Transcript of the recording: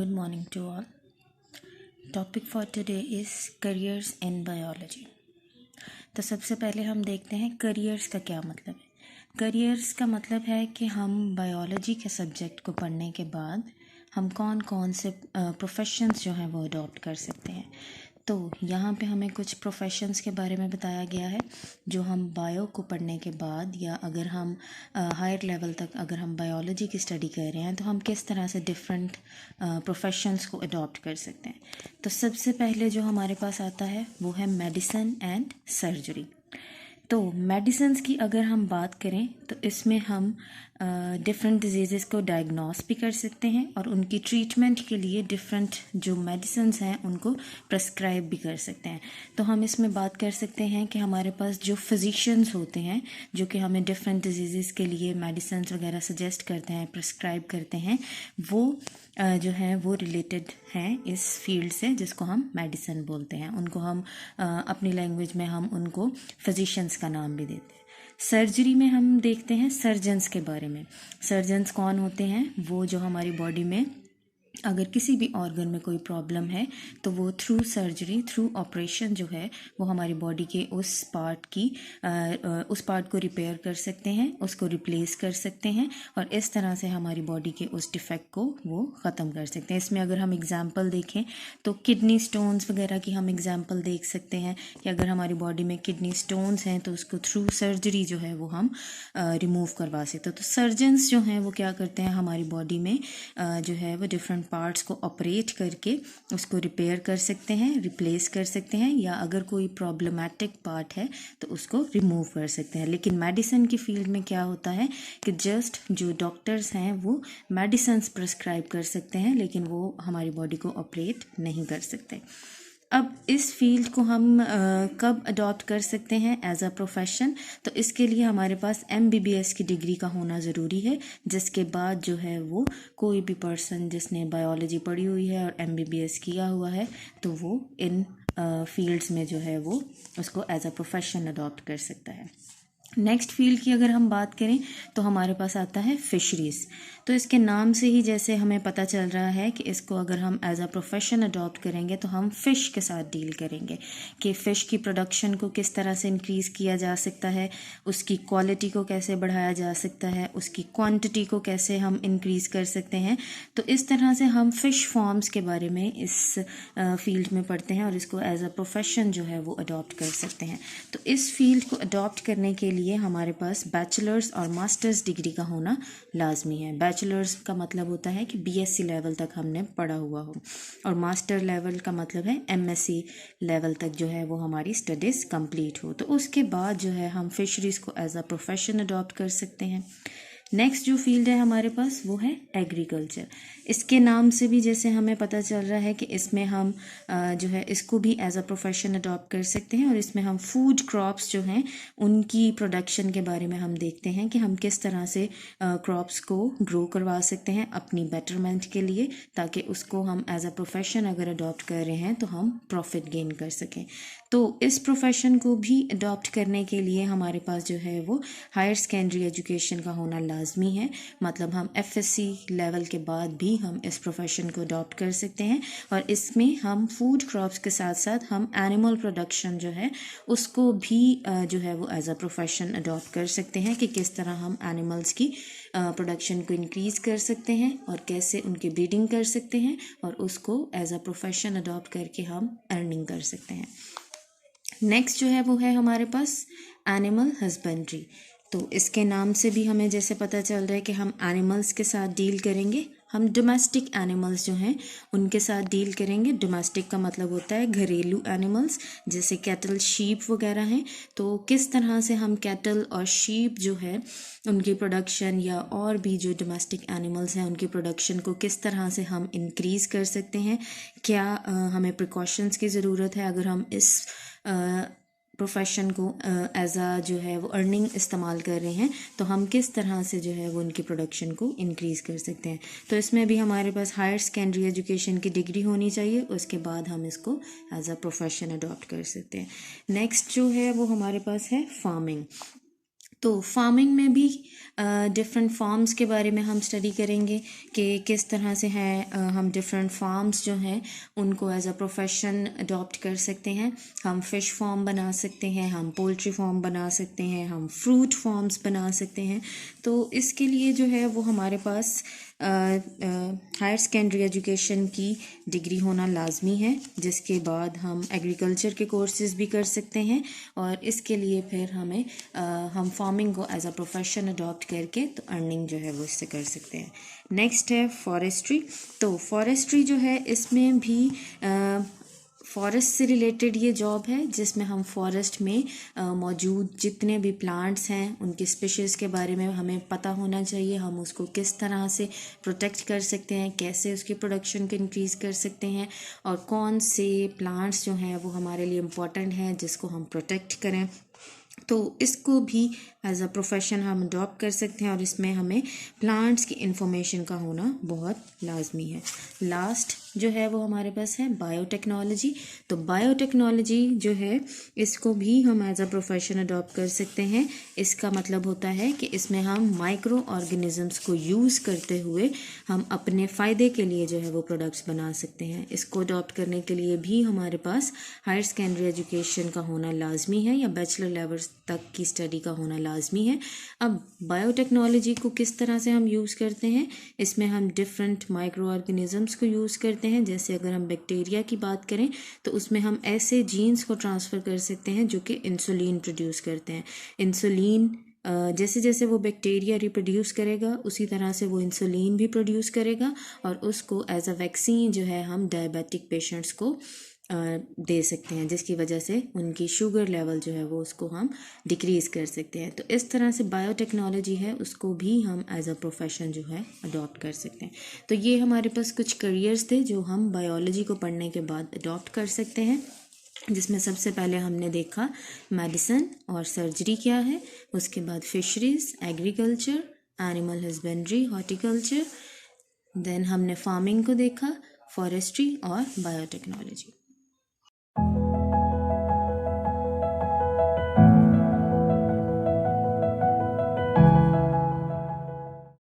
Good morning to all. Topic for today is careers in biology. तो सबसे पहले हम देखते हैं करियर्स का क्या मतलब है। करियर्स का मतलब है कि हम बायोलॉजी के सब्जेक्ट को पढ़ने के बाद हम कौन कौन से प्रोफेशंस जो हैं वो अडॉप्ट कर सकते हैं। तो यहाँ पे हमें कुछ प्रोफेशंस के बारे में बताया गया है जो हम बायो को पढ़ने के बाद या अगर हम हायर लेवल तक अगर हम बायोलॉजी की स्टडी कर रहे हैं तो हम किस तरह से डिफरेंट प्रोफेशंस को अडॉप्ट कर सकते हैं। तो सबसे पहले जो हमारे पास आता है वो है मेडिसिन एंड सर्जरी। तो मेडिसिन्स की अगर हम बात करें तो इसमें हम डिफरेंट डिजीज़ को डायग्नोस भी कर सकते हैं और उनकी ट्रीटमेंट के लिए डिफरेंट जो मेडिसिन्स हैं उनको प्रेस्क्राइब भी कर सकते हैं। तो हम इसमें बात कर सकते हैं कि हमारे पास जो फिजिशियंस होते हैं जो कि हमें डिफरेंट डिजीज़ के लिए मेडिसिन्स वगैरह सजेस्ट करते हैं, प्रेस्क्राइब करते हैं, वो जो है वो रिलेटेड हैं इस फील्ड से जिसको हम मेडिसिन बोलते हैं। उनको हम अपनी लैंग्वेज में हम उनको फिजिशियंस का नाम भी देते हैं। सर्जरी में हम देखते हैं सर्जन्स के बारे में। सर्जन्स कौन होते हैं? वो जो हमारी बॉडी में अगर किसी भी ऑर्गन में कोई प्रॉब्लम है तो वो थ्रू सर्जरी, थ्रू ऑपरेशन जो है वो हमारी बॉडी के उस पार्ट को रिपेयर कर सकते हैं, उसको रिप्लेस कर सकते हैं और इस तरह से हमारी बॉडी के उस डिफेक्ट को वो ख़त्म कर सकते हैं। इसमें अगर हम एग्जांपल देखें तो किडनी स्टोन्स वगैरह की हम एग्जांपल देख सकते हैं कि अगर हमारी बॉडी में किडनी स्टोन्स हैं तो उसको थ्रू सर्जरी जो है वो हम रिमूव करवा सकते हैं। तो सर्जन्स जो हैं वो क्या करते हैं, हमारी बॉडी में जो है वो डिफरेंट पार्ट्स को ऑपरेट करके उसको रिपेयर कर सकते हैं, रिप्लेस कर सकते हैं या अगर कोई प्रॉब्लमेटिक पार्ट है तो उसको रिमूव कर सकते हैं। लेकिन मेडिसिन की फील्ड में क्या होता है कि जस्ट जो डॉक्टर्स हैं वो मेडिसिन्स प्रिस्क्राइब कर सकते हैं लेकिन वो हमारी बॉडी को ऑपरेट नहीं कर सकते। अब इस फील्ड को हम कब अडॉप्ट कर सकते हैं एज अ प्रोफेशन? तो इसके लिए हमारे पास MBBS की डिग्री का होना ज़रूरी है, जिसके बाद जो है वो कोई भी पर्सन जिसने बायोलॉजी पढ़ी हुई है और MBBS किया हुआ है तो वो इन फील्ड्स में जो है वो उसको एज अ प्रोफेशन अडॉप्ट कर सकता है। नेक्स्ट फील्ड की अगर हम बात करें तो हमारे पास आता है फिशरीज़। तो इसके नाम से ही जैसे हमें पता चल रहा है कि इसको अगर हम एज अ प्रोफेशन अडॉप्ट करेंगे तो हम फ़िश के साथ डील करेंगे कि फ़िश की प्रोडक्शन को किस तरह से इंक्रीज़ किया जा सकता है, उसकी क्वालिटी को कैसे बढ़ाया जा सकता है, उसकी क्वांटिटी को कैसे हम इंक्रीज़ कर सकते हैं। तो इस तरह से हम फ़िश फार्म्स के बारे में इस फील्ड में पढ़ते हैं और इसको एज अ प्रोफेशन जो है वो अडॉप्ट कर सकते हैं। तो इस फील्ड को अडॉप्ट करने के लिए हमारे पास बैचलर्स और मास्टर्स डिग्री का होना लाजमी है। बैचलर्स का मतलब होता है कि BSc लेवल तक हमने पढ़ा हुआ हो और मास्टर लेवल का मतलब है MSc लेवल तक जो है वो हमारी स्टडीज़ कंप्लीट हो। तो उसके बाद जो है हम फिशरीज़ को एज अ प्रोफेशन अडॉप्ट कर सकते हैं। नेक्स्ट जो फील्ड है हमारे पास वो है एग्रीकल्चर। इसके नाम से भी जैसे हमें पता चल रहा है कि इसमें हम जो है इसको भी एज अ प्रोफेशन अडॉप्ट कर सकते हैं और इसमें हम फूड क्रॉप्स जो हैं उनकी प्रोडक्शन के बारे में हम देखते हैं कि हम किस तरह से क्रॉप्स को ग्रो करवा सकते हैं अपनी बेटरमेंट के लिए, ताकि उसको हम एज अ प्रोफेशन अगर अडॉप्ट कर रहे हैं तो हम प्रॉफिट गेन कर सकें। तो इस प्रोफेशन को भी अडॉप्ट करने के लिए हमारे पास जो है वो हायर सेकेंडरी एजुकेशन का होना लाजमी है। मतलब हम FSc लेवल के बाद भी हम इस प्रोफेशन को अडॉप्ट कर सकते हैं और इसमें हम फूड क्रॉप्स के साथ साथ हम एनिमल प्रोडक्शन जो है उसको भी जो है वो एज अ प्रोफेशन अडॉप्ट कर सकते हैं कि किस तरह हम एनिमल्स की प्रोडक्शन को इंक्रीज़ कर सकते हैं और कैसे उनकी ब्रीडिंग कर सकते हैं और उसको एज अ प्रोफेशन अडॉप्ट करके हम अर्निंग कर सकते हैं। नेक्स्ट जो है वो है हमारे पास एनिमल हस्बेंड्री। तो इसके नाम से भी हमें जैसे पता चल रहा है कि हम एनिमल्स के साथ डील करेंगे, हम डोमेस्टिक एनिमल्स जो हैं उनके साथ डील करेंगे। डोमेस्टिक का मतलब होता है घरेलू एनिमल्स, जैसे कैटल, शीप वगैरह हैं। तो किस तरह से हम कैटल और शीप जो है उनकी प्रोडक्शन या और भी जो डोमेस्टिक एनिमल्स हैं उनकी प्रोडक्शन को किस तरह से हम इंक्रीज़ कर सकते हैं, क्या हमें प्रिकॉशंस की ज़रूरत है अगर हम इस प्रोफेशन को एज अ जो है वो अर्निंग इस्तेमाल कर रहे हैं तो हम किस तरह से जो है वो उनकी प्रोडक्शन को इंक्रीज़ कर सकते हैं। तो इसमें भी हमारे पास हायर सेकेंडरी एजुकेशन की डिग्री होनी चाहिए, उसके बाद हम इसको एज अ प्रोफेशन अडॉप्ट कर सकते हैं। नेक्स्ट जो है वो हमारे पास है फार्मिंग। तो फार्मिंग में भी डिफरेंट फार्म्स के बारे में हम स्टडी करेंगे कि किस तरह से हैं हम डिफरेंट फार्म्स जो हैं उनको एज अ प्रोफेशन अडॉप्ट कर सकते हैं। हम फिश फार्म बना सकते हैं, हम पोल्ट्री फार्म बना सकते हैं, हम फ्रूट फार्म्स बना सकते हैं। तो इसके लिए जो है वो हमारे पास हायर सेकेंडरी एजुकेशन की डिग्री होना लाजमी है, जिसके बाद हम एग्रीकल्चर के कोर्सेज़ भी कर सकते हैं और इसके लिए फिर हमें हम फार्मिंग को एज अ प्रोफेशन अडॉप्ट करके तो अर्निंग जो है वो इससे कर सकते हैं। नेक्स्ट है फॉरेस्ट्री। तो फॉरेस्ट्री जो है इसमें भी फॉरेस्ट से रिलेटेड ये जॉब है, जिसमें हम फॉरेस्ट में मौजूद जितने भी प्लांट्स हैं उनकी स्पीशीज़ के बारे में हमें पता होना चाहिए। हम उसको किस तरह से प्रोटेक्ट कर सकते हैं, कैसे उसकी प्रोडक्शन को इंक्रीज़ कर सकते हैं और कौन से प्लांट्स जो हैं वो हमारे लिए इम्पोर्टेंट हैं जिसको हम प्रोटेक्ट करें। तो इसको भी एज अ प्रोफेशन हम अडॉप्ट कर सकते हैं और इसमें हमें प्लांट्स की इंफॉर्मेशन का होना बहुत लाजमी है। लास्ट जो है वो हमारे पास है बायोटेक्नोलॉजी। तो बायोटेक्नोलॉजी जो है इसको भी हम एज अ प्रोफेशन अडॉप्ट कर सकते हैं। इसका मतलब होता है कि इसमें हम माइक्रो ऑर्गेनिजम्स को यूज़ करते हुए हम अपने फ़ायदे के लिए जो है वो प्रोडक्ट्स बना सकते हैं। इसको अडॉप्ट करने के लिए भी हमारे पास हायर सेकेंडरी एजुकेशन का होना लाजमी है या बैचलर लेवल तक की स्टडी का होना लाजमी है। अब बायोटेक्नोलॉजी को किस तरह से हम यूज़ करते हैं, इसमें हम डिफरेंट माइक्रो ऑर्गेनिजम्स को यूज़ करते हैं। जैसे अगर हम बैक्टीरिया की बात करें तो उसमें हम ऐसे जीन्स को ट्रांसफ़र कर सकते हैं जो कि इंसुलिन प्रोड्यूस करते हैं। इंसुलिन जैसे जैसे वो बैक्टीरिया रिप्रोड्यूस करेगा उसी तरह से वो इंसुलिन भी प्रोड्यूस करेगा और उसको एज अ वैक्सीन जो है हम डायबिटिक पेशेंट्स को दे सकते हैं, जिसकी वजह से उनकी शुगर लेवल जो है वो उसको हम डिक्रीज़ कर सकते हैं। तो इस तरह से बायोटेक्नोलॉजी है उसको भी हम एज अ प्रोफेशन जो है अडॉप्ट कर सकते हैं। तो ये हमारे पास कुछ करियर्स थे जो हम बायोलॉजी को पढ़ने के बाद अडॉप्ट कर सकते हैं, जिसमें सबसे पहले हमने देखा मेडिसिन और सर्जरी क्या है, उसके बाद fisheries, agriculture, animal husbandry, horticulture, then हमने फार्मिंग को देखा, फॉरेस्ट्री और बायोटेक्नोलॉजी।